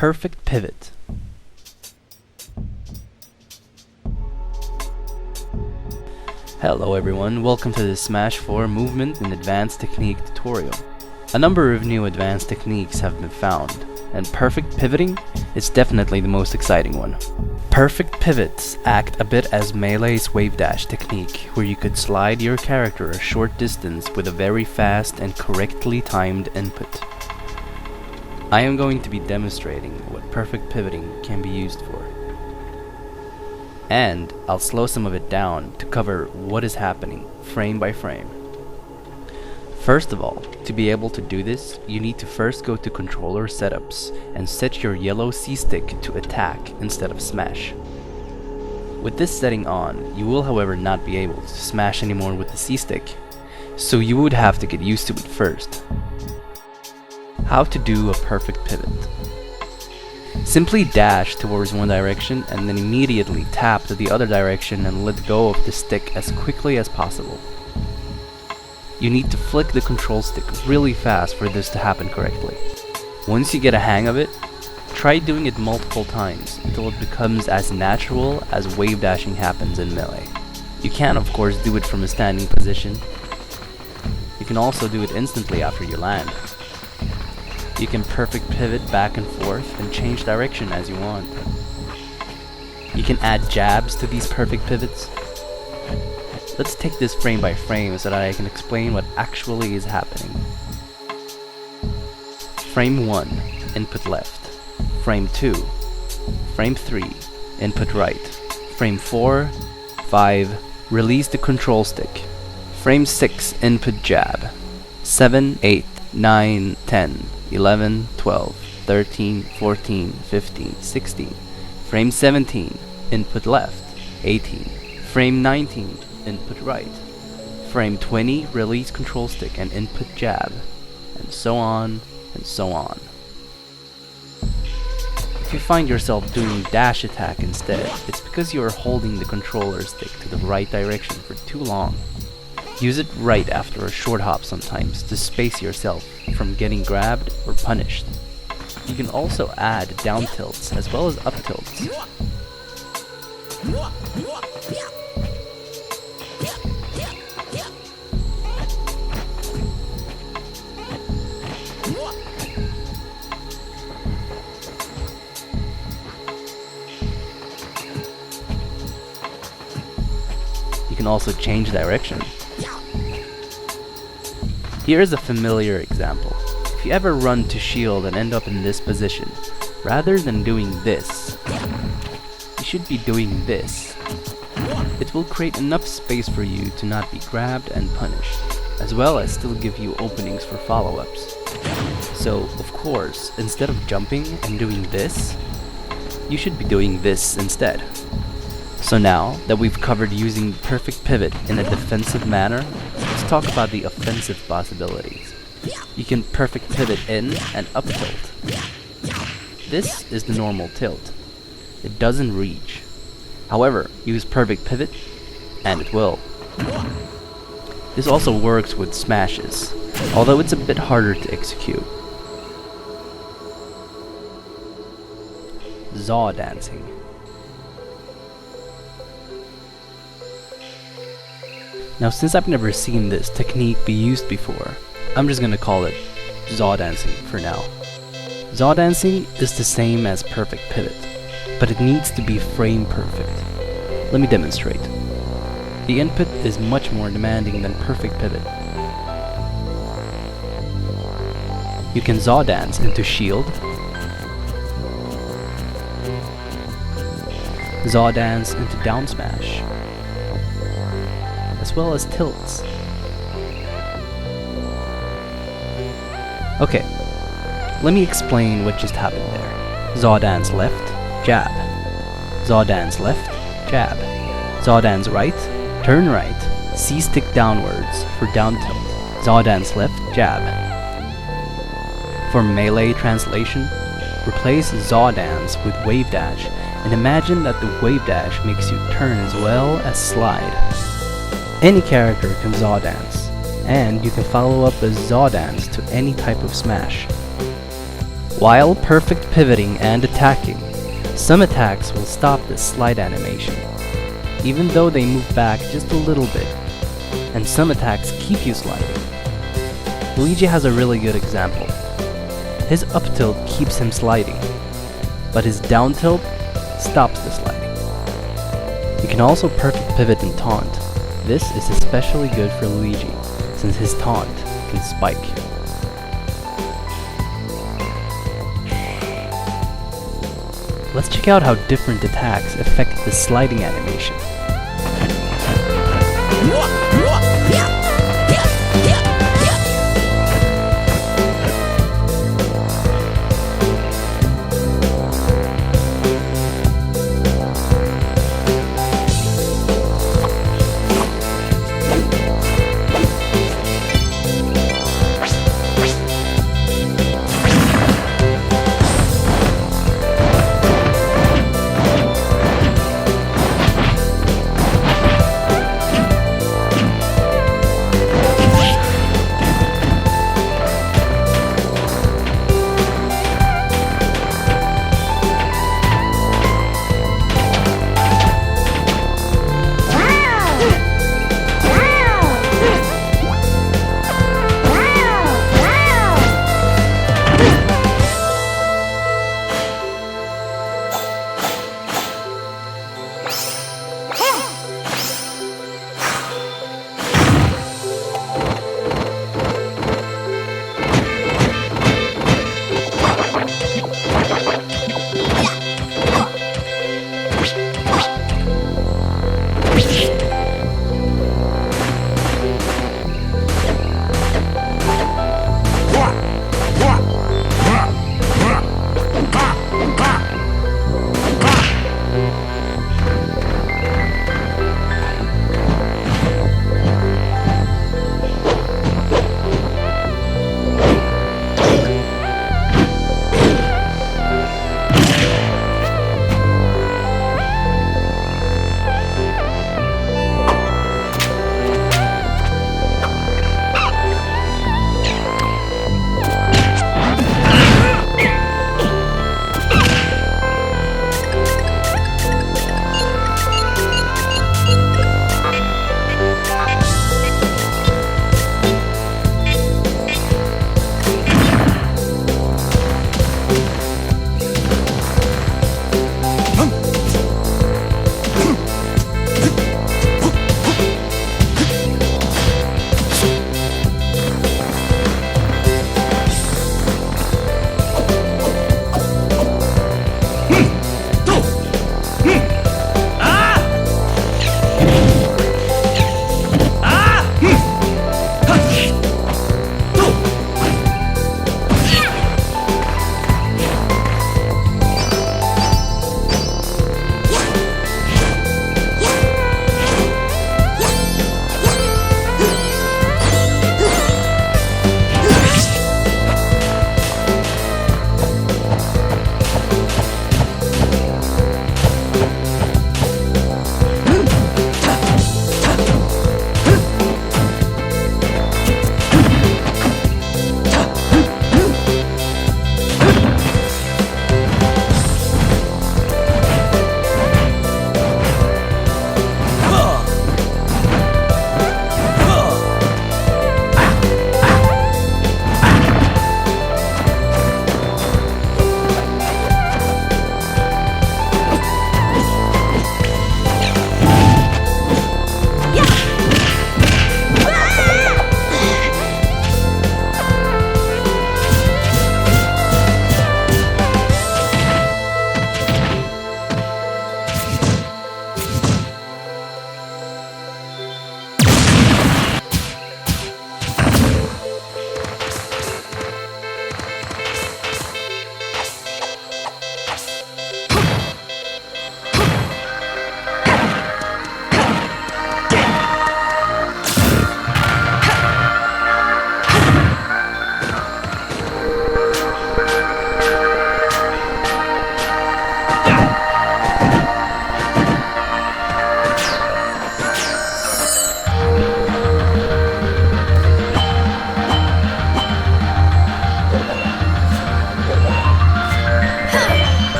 Perfect pivot. Hello everyone, welcome to the Smash 4 Movement and Advanced Technique tutorial. A number of new advanced techniques have been found, and perfect pivoting is definitely the most exciting one. Perfect pivots act a bit as Melee's wavedash technique, where you could slide your character a short distance with a very fast and correctly timed input. I am going to be demonstrating what perfect pivoting can be used for. And I'll slow some of it down to cover what is happening frame by frame. First of all, to be able to do this, you need to first go to controller setups and set your yellow C-stick to attack instead of smash. With this setting on, you will however not be able to smash anymore with the C-stick, so you would have to get used to it first. How to do a perfect pivot. Simply dash towards one direction and then immediately tap to the other direction and let go of the stick as quickly as possible. You need to flick the control stick really fast for this to happen correctly. Once you get a hang of it, try doing it multiple times until it becomes as natural as wave dashing happens in Melee. You can of course do it from a standing position. You can also do it instantly after you land. You can perfect pivot back and forth and change direction as you want. You can add jabs to these perfect pivots. Let's take this frame by frame so that I can explain what actually is happening. Frame 1, input left. Frame 2, frame 3, input right. Frame 4, 5, release the control stick. Frame 6, input jab. 7, 8, 9, 10, 11, 12, 13, 14, 15, 16. Frame 17, input left. 18. Frame 19, input right. Frame 20, release control stick and input jab. And so on, and so on. If you find yourself doing dash attack instead, it's because you are holding the controller stick to the right direction for too long. Use it right after a short hop sometimes to space yourself from getting grabbed or punished. You can also add down tilts as well as up tilts. You can also change direction. Here is a familiar example. If you ever run to shield and end up in this position, rather than doing this, you should be doing this. It will create enough space for you to not be grabbed and punished, as well as still give you openings for follow-ups. So, of course, instead of jumping and doing this, you should be doing this instead. So now that we've covered using perfect pivot in a defensive manner, let's talk about the offensive possibilities. You can perfect pivot in and up tilt. This is the normal tilt. It doesn't reach. However, use perfect pivot and it will. This also works with smashes, although it's a bit harder to execute. Zaw Dancing. Now since I've never seen this technique be used before, I'm just gonna call it Zaw Dancing for now. Zaw Dancing is the same as perfect pivot, but it needs to be frame perfect. Let me demonstrate. The input is much more demanding than perfect pivot. You can Zaw Dance into shield, Zaw Dance into down smash, as well as tilts. Okay, let me explain what just happened there. Zaw Dance left, jab. Zaw Dance left, jab. Zaw Dance right, turn right, C-stick downwards for down tilt. Zaw Dance left, jab. For Melee translation, replace Zaw Dance with wavedash and imagine that the wavedash makes you turn as well as slide. Any character can Zaw Dance, and you can follow up a Zaw Dance to any type of smash. While perfect pivoting and attacking, some attacks will stop this slide animation, even though they move back just a little bit, and some attacks keep you sliding. Luigi has a really good example. His up tilt keeps him sliding, but his down tilt stops the sliding. You can also perfect pivot and taunt. This is especially good for Luigi, since his taunt can spike. Let's check out how different attacks affect the sliding animation.